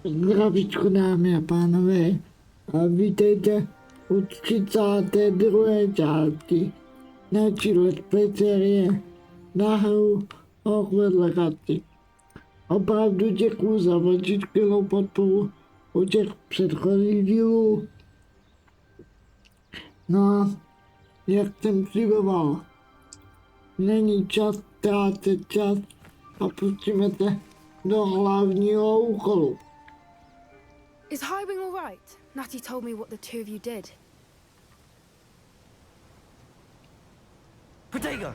Zdravíčko, dámy a pánové, a vítejte u 32. části naší let's play série na hru Hogwarts Legacy. Opravdu děkuji za vaši skvělou podporu u těch předchozích dílů. No a jak jsem sliboval, není čas ztrácet čas a pustíme se do hlavního úkolu. Is Highwing all right? Natty told me what the two of you did. Protego!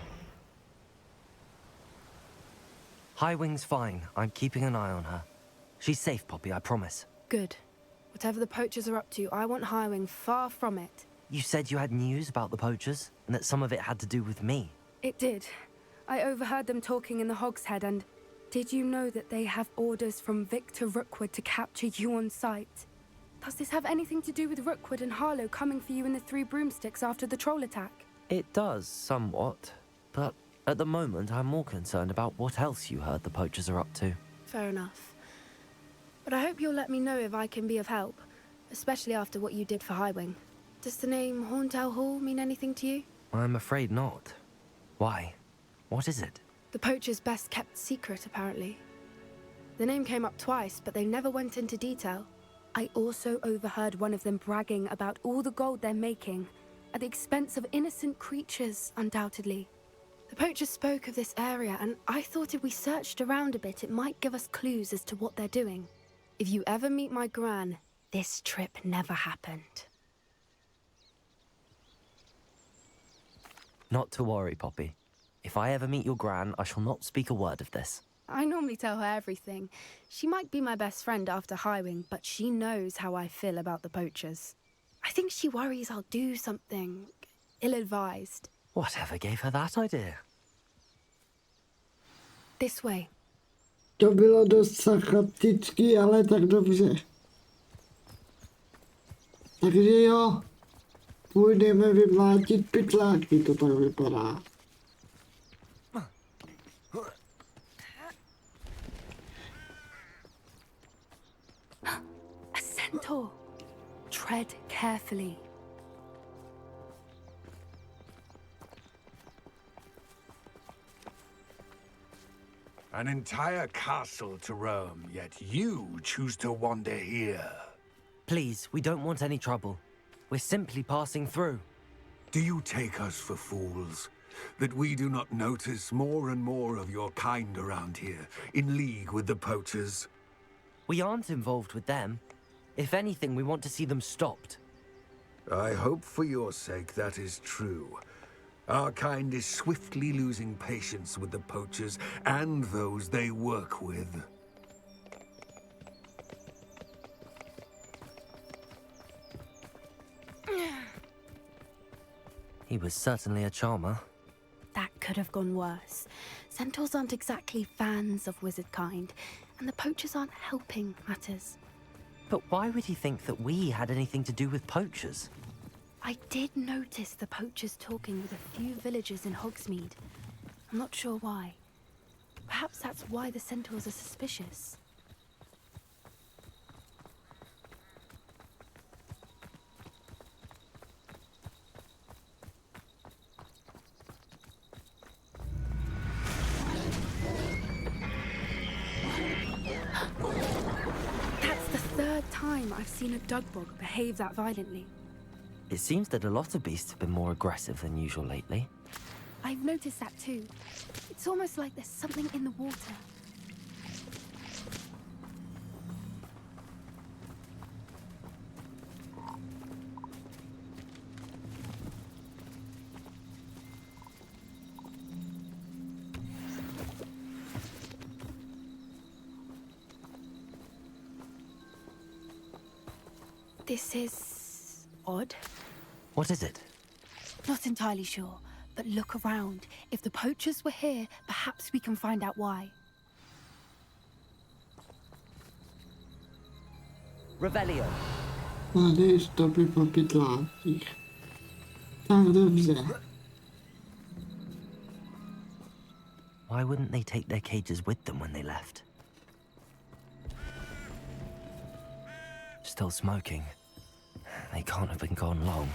Highwing's fine. I'm keeping an eye on her. She's safe, Poppy, I promise. Good. Whatever the poachers are up to, I want Highwing far from it. You said you had news about the poachers, and that some of it had to do with me. It did. I overheard them talking in the Hogshead, and did you know that they have orders from Victor Rookwood to capture you on sight? Does this have anything to do with Rookwood and Harlow coming for you in the Three Broomsticks after the troll attack? It does, somewhat. But at the moment, I'm more concerned about what else you heard the poachers are up to. Fair enough. But I hope you'll let me know if I can be of help, especially after what you did for Highwing. Does the name Horntail Hall mean anything to you? I'm afraid not. Why? What is it? The poacher's best kept secret, apparently. The name came up twice, but they never went into detail. I also overheard one of them bragging about all the gold they're making, at the expense of innocent creatures, undoubtedly. The poacher spoke of this area, and I thought if we searched around a bit, it might give us clues as to what they're doing. If you ever meet my gran, this trip never happened. Not to worry, Poppy. If I ever meet your gran, I shall not speak a word of this. I normally tell her everything. She might be my best friend after Highwing, but she knows how I feel about the poachers. I think she worries I'll do something ill-advised. Whatever gave her that idea? This way. To bylo dost sarkastický, ale tak dobře. Takže jo, půjdeme vymlátit pytláky, to tak vypadá. A centaur. Tread carefully. An entire castle to roam, yet you choose to wander here. Please, we don't want any trouble. We're simply passing through. Do you take us for fools? That we do not notice more and more of your kind around here, in league with the poachers? We aren't involved with them. If anything, we want to see them stopped. I hope for your sake that is true. Our kind is swiftly losing patience with the poachers and those they work with. He was certainly a charmer. That could have gone worse. Centaurs aren't exactly fans of wizard kind, and the poachers aren't helping matters. But why would he think that we had anything to do with poachers? I did notice the poachers talking with a few villagers in Hogsmeade. I'm not sure why. Perhaps that's why the centaurs are suspicious. That's the third time I've seen a dugbog behave that violently. It seems that a lot of beasts have been more aggressive than usual lately. I've noticed that too. It's almost like there's something in the water. This is odd. What is it? Not entirely sure, but look around. If the poachers were here, perhaps we can find out why. Revelio. Tady stopy po pytlácích. Tak dobře. Why wouldn't they take their cages with them when they left? still smoking. They can't have been gone long.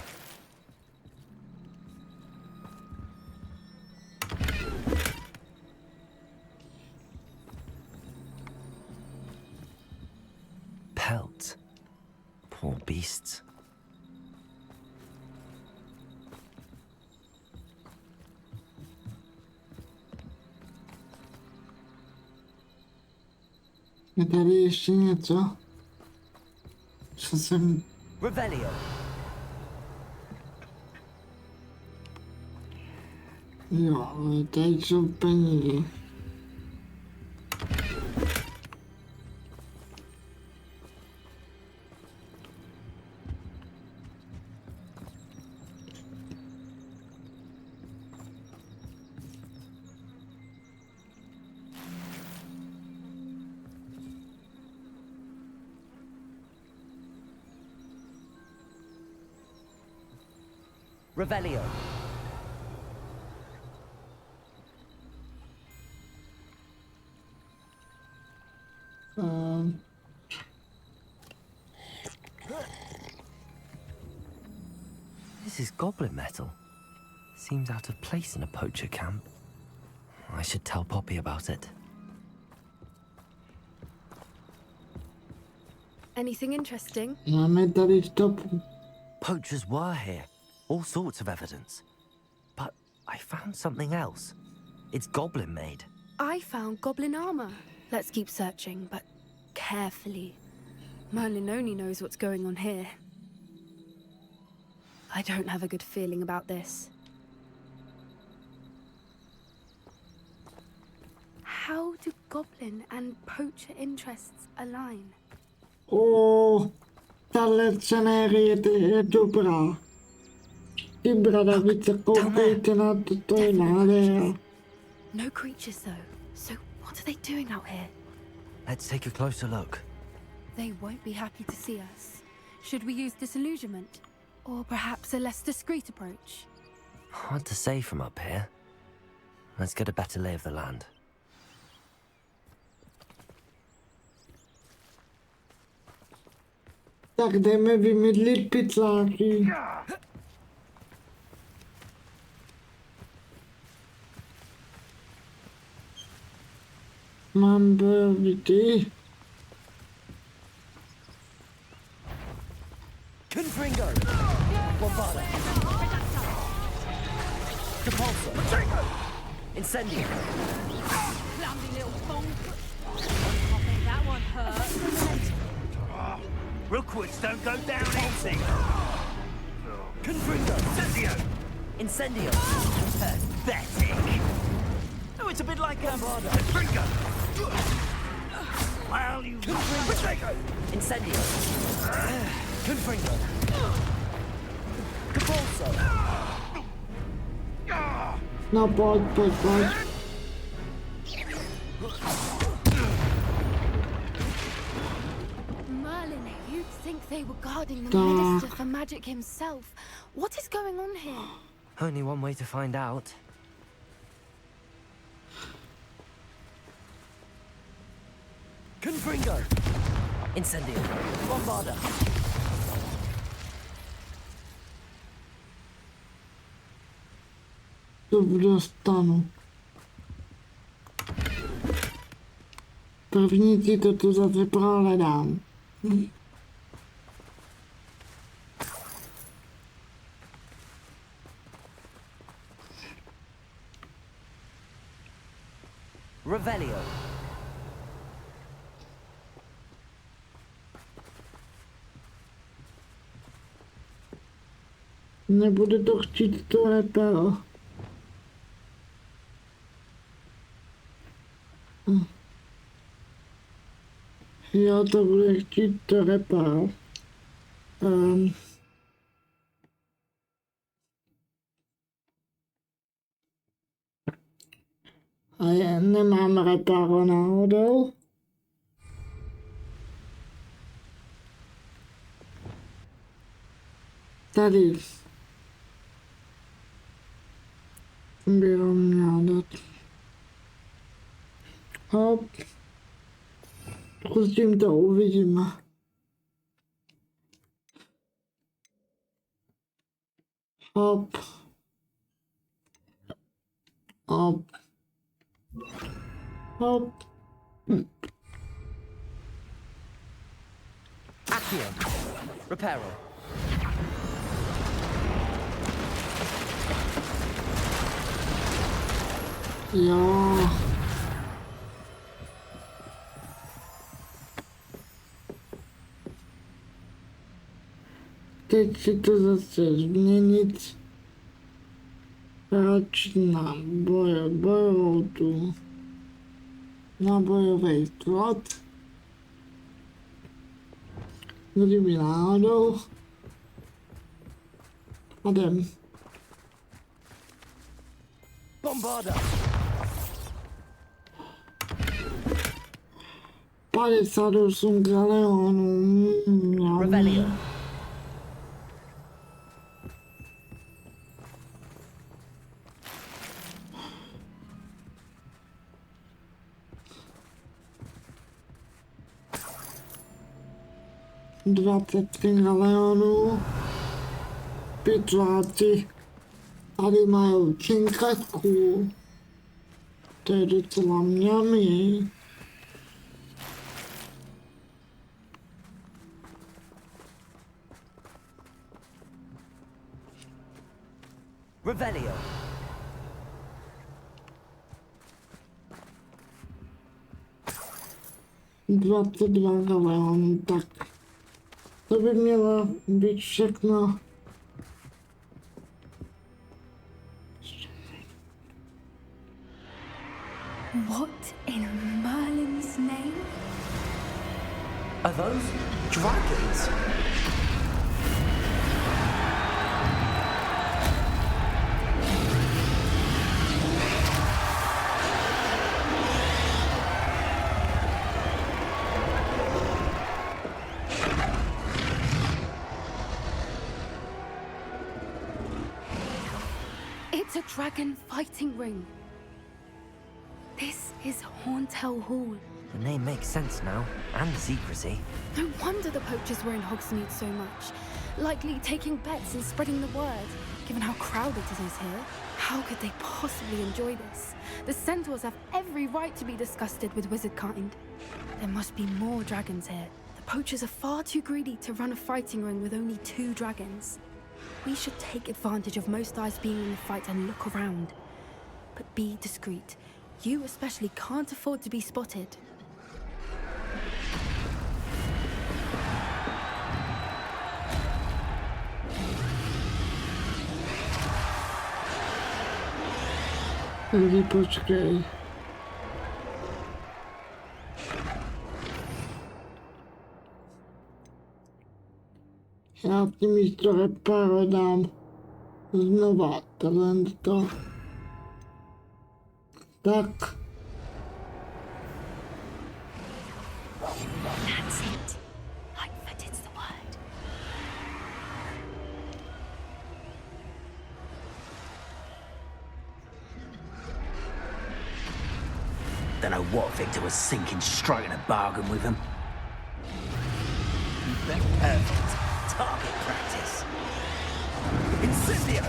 Pelt. Poor beasts. Je tady ještě něco? Co jsem... Revelio. Jo, ale tady jsou peníze. Revelio. This is goblin metal. Seems out of place in a poacher camp. I should tell Poppy about it. Anything interesting? Máme tady stopu. Poachers were here. All sorts of evidence. But I found something else. It's goblin made. I found goblin armor. Let's keep searching, but carefully. Merlin only knows what's going on here. I don't have a good feeling about this. How do goblin and poacher interests align? Tahle scenérie je dobrá. Ty bradavice, koukejte na to, to je nádhera. No creatures though, so what are they doing out here? Let's take a closer look. They won't be happy to see us. Should we use disillusionment? Or perhaps a less discreet approach? Hard to say from up here. Let's get a better lay of the land. Tak jdeme vymydlit pytláky. Mám bojovity. Confringo! Bombarda! Capulso! Incendio! Clumsy little bonk. I think that one hurt. Rookwoods don't go down easy. Confringo! Incendio! Incendio! Pathetic. Oh, it's a bit like Confringo! Well, you... Confringo! Incendio! Confringo! Capulso! No, pojď. Merlin, you'd think they were guarding the Minister for Magic himself. What is going on here? Only one way to find out. Confringo! Incendio! Bombarda! To dostanu. První ti to tu zase prohledám. Revelio! Nebude to chtít tohle pero. Jo, to bude chtít to reparo. A nemám reparo náhodou. Tady. By ho měl dát. Hop. Pustím to, uvidíme. Hop. Hop. Hop. Accio. Reparo. Jo. Teď si to zase změnit. Proč na bojovou tu. Na bojový slot. Kdyby náhodou. A jdem. Bombarda. 58 galeonů. Revelio. Dvacet galeonů. Pytláci. Tady mají cinkatku. To je docela mňamý. Revelio. Dvacet dva galeonů, tak. To by mělo být všechno. What in Merlin's name? Are those dragons? It's a dragon fighting ring. This is Horntail Hall. The name makes sense now, and the secrecy. No wonder the poachers were in Hogsmeade so much. Likely taking bets and spreading the word, given how crowded it is here. How could they possibly enjoy this? The centaurs have every right to be disgusted with wizard kind. There must be more dragons here. The poachers are far too greedy to run a fighting ring with only 2 dragons. We should take advantage of most eyes being in the fight and look around. But be discreet. You especially can't afford to be spotted. Lidi, počkej. Já ti místo reparo dám znova talento. Tak. That's it. Lightfoot, it's the word. Don't know what Victor was thinking, striking a bargain with him. Perfect. Target practice. Incendio!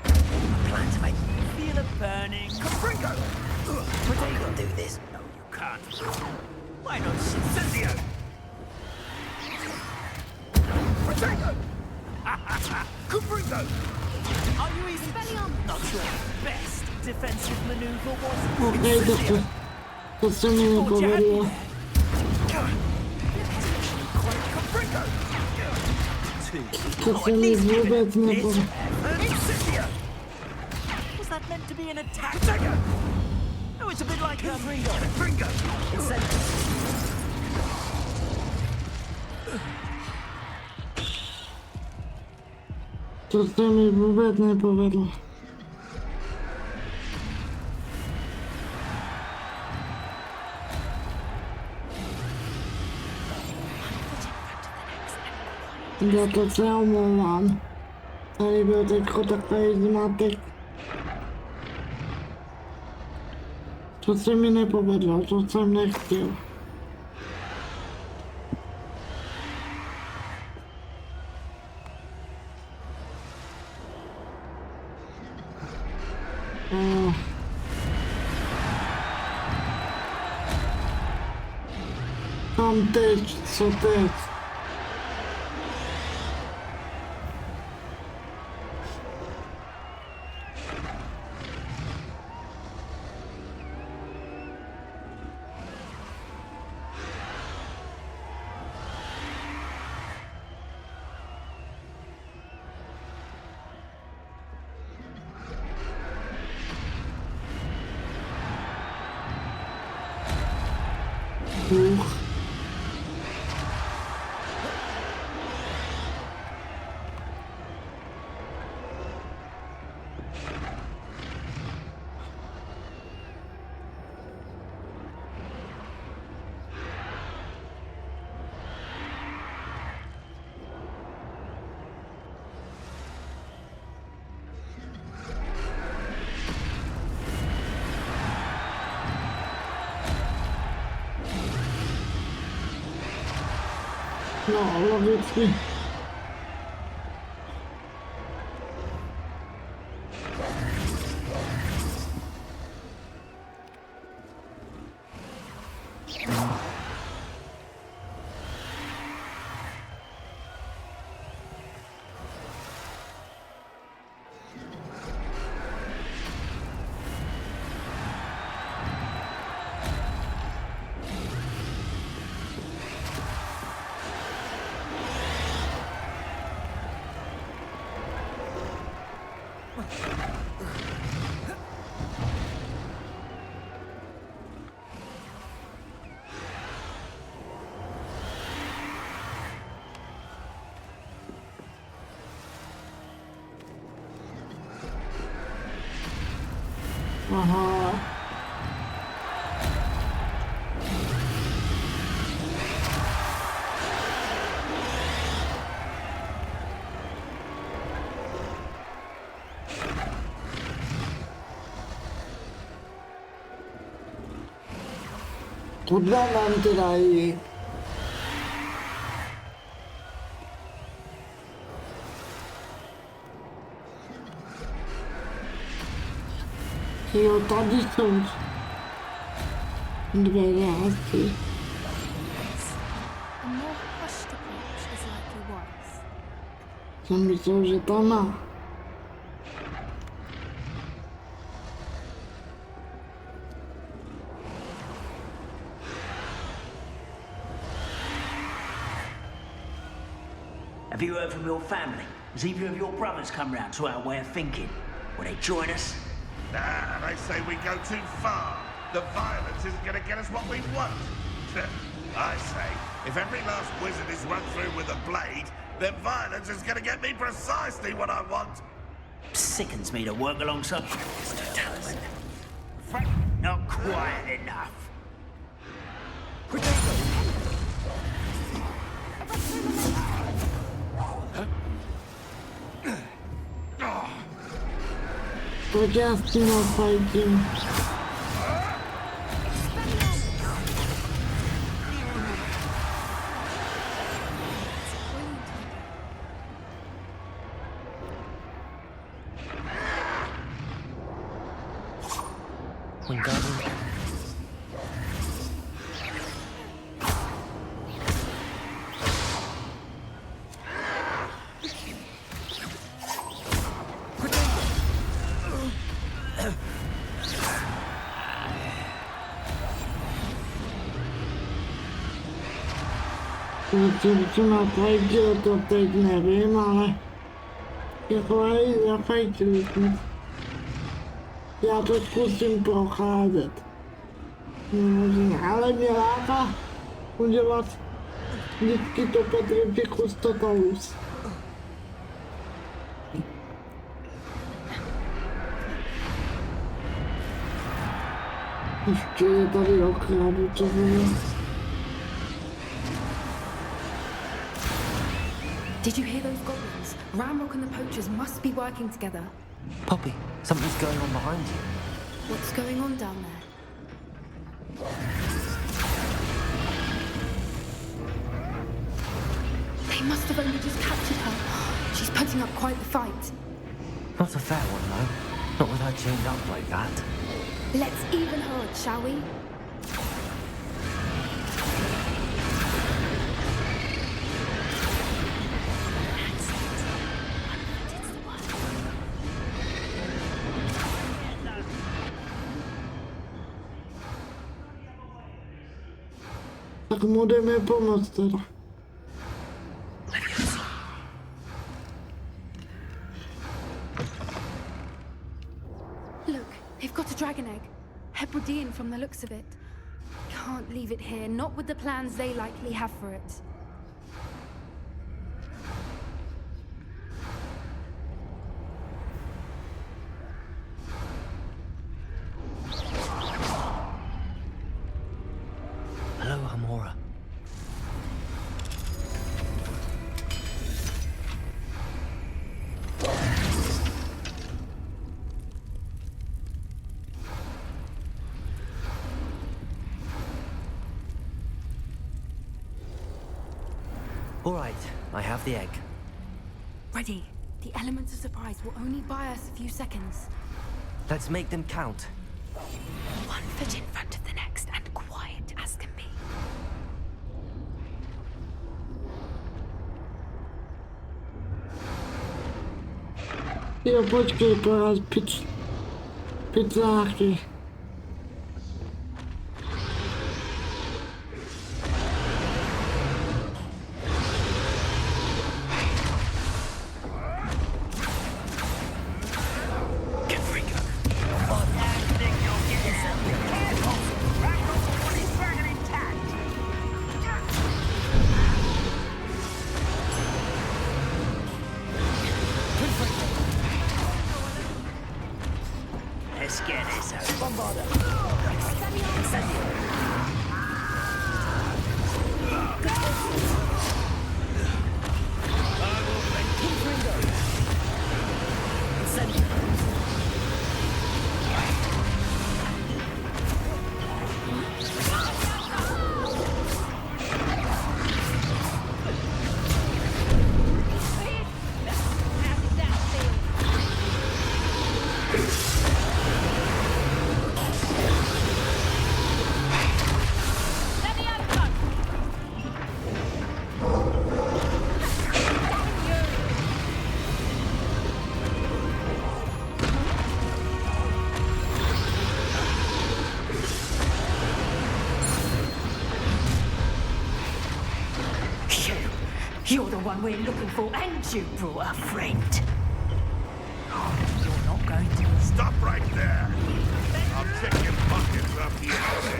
I plan to make you feel a burning. Confringo! I can't do this. No, you can't. Why not Incendio? Protego! Confringo! Are you even not sure best defensive maneuver was Okej, to se mi nepovedlo. To se mi vůbec nepovedlo. Was that meant to be an attack? No, it's a bit like a Ringo. To se mi vůbec nepovedlo. Za to se omlouvám. Tady byl teďko takový zmatek. To se mi nepovedlo, to jsem nechtěl. Kam teď? Co teď? No, logicky. Aha. Kuda mám teda jít? Jo, tady jsou dvě asi. A more hushed approach is likely wise. Jsem myslel, že tam má. Have you heard from your family? Has either of your brothers come round to our way of thinking? Will they join us? Nah, they say we go too far. The violence isn't going to get us what we want. I say, if every last wizard is run through with a blade, then violence is going to get me precisely what I want. Sickens me to work alongside not quiet enough. Pojď já s tím opajtím. Co má fajtil, to teď nevím, ale já fajtil jsem. Já to zkusím procházet. Ale mě láká udělat vždycky to Petrificus Totalus. Ještě je tady okradu, co bylo. Did you hear those goblins? Ramrock and the poachers must be working together. Poppy, something's going on behind you. What's going on down there? They must have only just captured her. She's putting up quite the fight. Not a fair one, though. Not with her chained up like that. Let's even her odds, shall we? Tak mu jdeme pomoct teda. Look, they've got a dragon egg. Hebridean from the looks of it. Can't leave it here, not with the plans they likely have for it. Hello, Hamora. All right, I have the egg. Ready. The elements of surprise will only buy us a few seconds. Let's make them count. One foot in front of the next and quiet as can be. Jo, počkej, poraz pytláci. Let's get this out. You're the one we're looking for, and you brought a friend. You're not going to... Stop right there! I'll check your pockets up the other.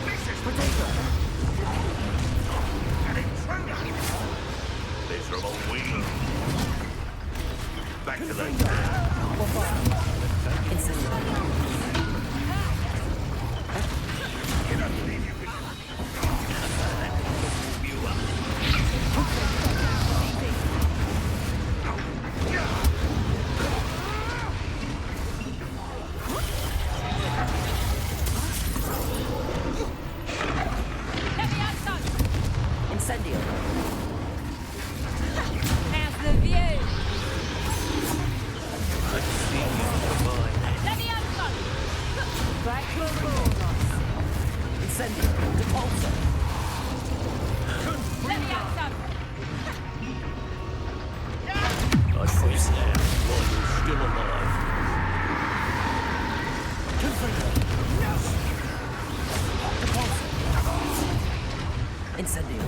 This is potato! An intruder! Miserable wheeler! Back to the... Cannot believe you could... Incendio. How's the view? Let's see you, boy. Let me have fun. Back to the ball. Incendio. Depulso. Let me have some. I freeze now while you're still alive. Incendio.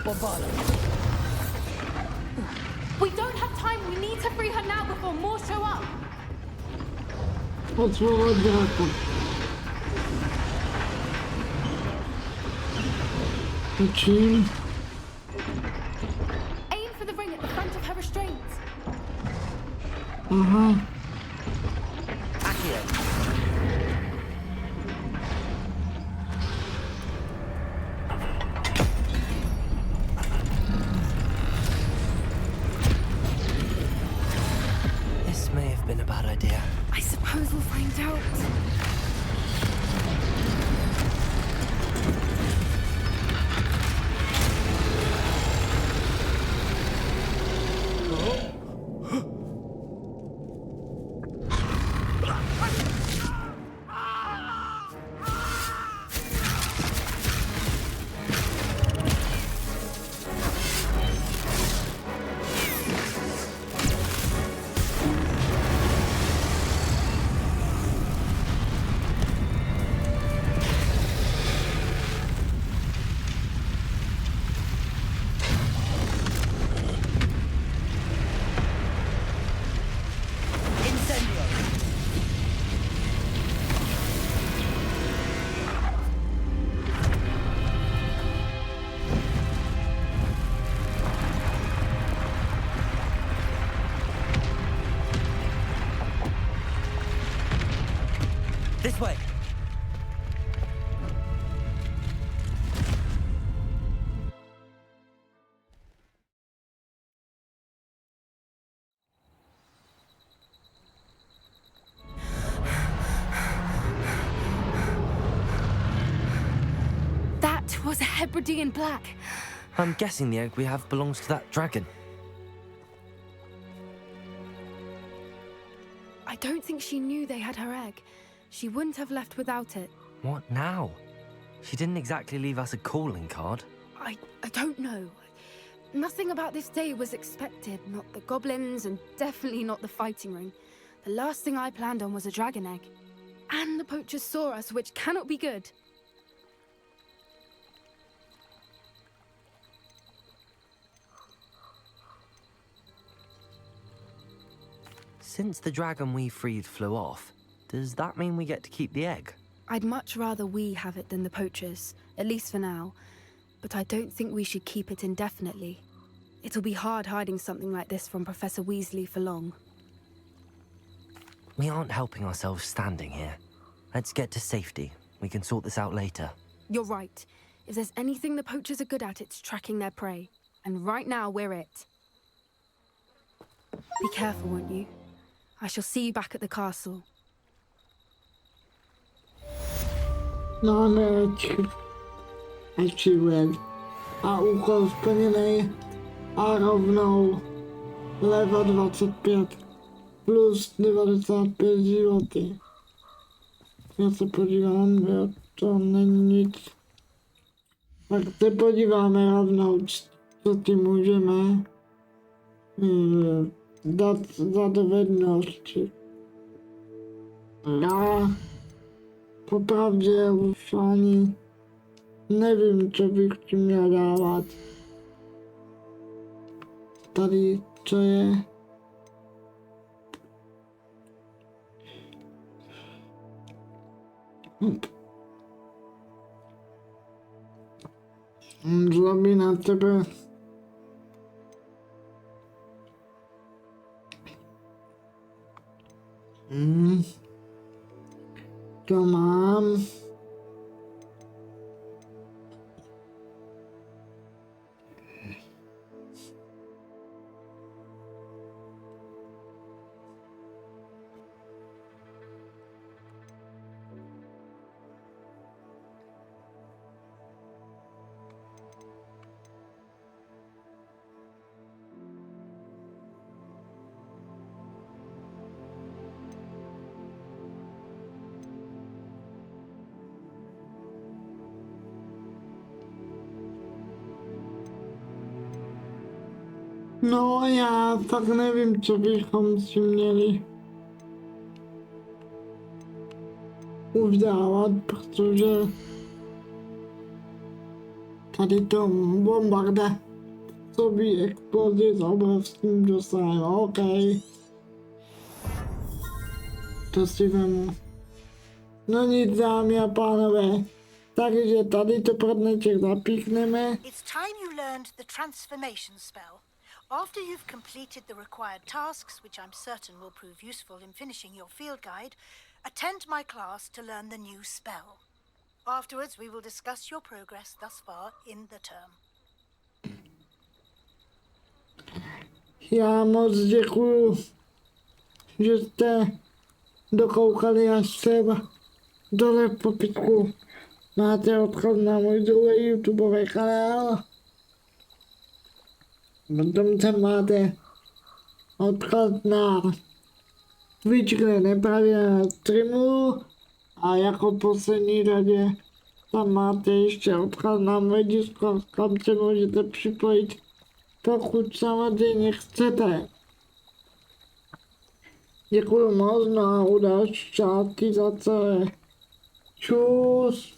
Bombado. We don't have time. We need to free her now before more show up. Osvobození. Čím? Aim for the ring at the front of her restraints. Aha. Accio. This may have been a bad idea. I suppose we'll find out. was a Hebridean black. I'm guessing the egg we have belongs to that dragon. I don't think she knew they had her egg. She wouldn't have left without it. What now? She didn't exactly leave us a calling card. I don't know. Nothing about this day was expected. Not the goblins, and definitely not the fighting ring. The last thing I planned on was a dragon egg. And the poachers saw us, which cannot be good. Since the dragon we freed flew off, does that mean we get to keep the egg? I'd much rather we have it than the poachers, at least for now. But I don't think we should keep it indefinitely. It'll be hard hiding something like this from Professor Weasley for long. We aren't helping ourselves standing here. Let's get to safety. We can sort this out later. You're right. If there's anything the poachers are good at, it's tracking their prey. And right now, we're it. Be careful, won't you? I shall see you back at the castle. Máme achievement a úkol splněný a rovnou level 25 plus 95 životy. Já se podívám, jo, to není nic. Tak se podíváme rovnou, co ti můžeme dát za dovednosti. Já popravdě už ani nevím, co bych ti měl dávat. Tady, co je? Zlobí na tebe. To mám. No, já fakt nevím, co bychom si měli uzdávat, protože tady to bombarda sobí explozi s obrovským dosahem. OK. To si vemu. No nic, dámy a pánové. Takže tady to pro dnešek zapíchneme. It's time you learned the transformation spell. After you've completed the required tasks, which I'm certain will prove useful in finishing your field guide, attend my class to learn the new spell. Afterwards, we will discuss your progress thus far in the term. Já moc děkuju, že jste dokoukali až sem. Dole v popisku máte odkaz na můj druhý YouTubeový kanál. Potom tam máte odkaz na Twitch, kde nepravidelného streamu. A jako poslední řadě tam máte ještě odkaz na můj Discord, kam se můžete připojit, pokud samozřejmě chcete. Děkuju moc, no a u další části zase. Čus.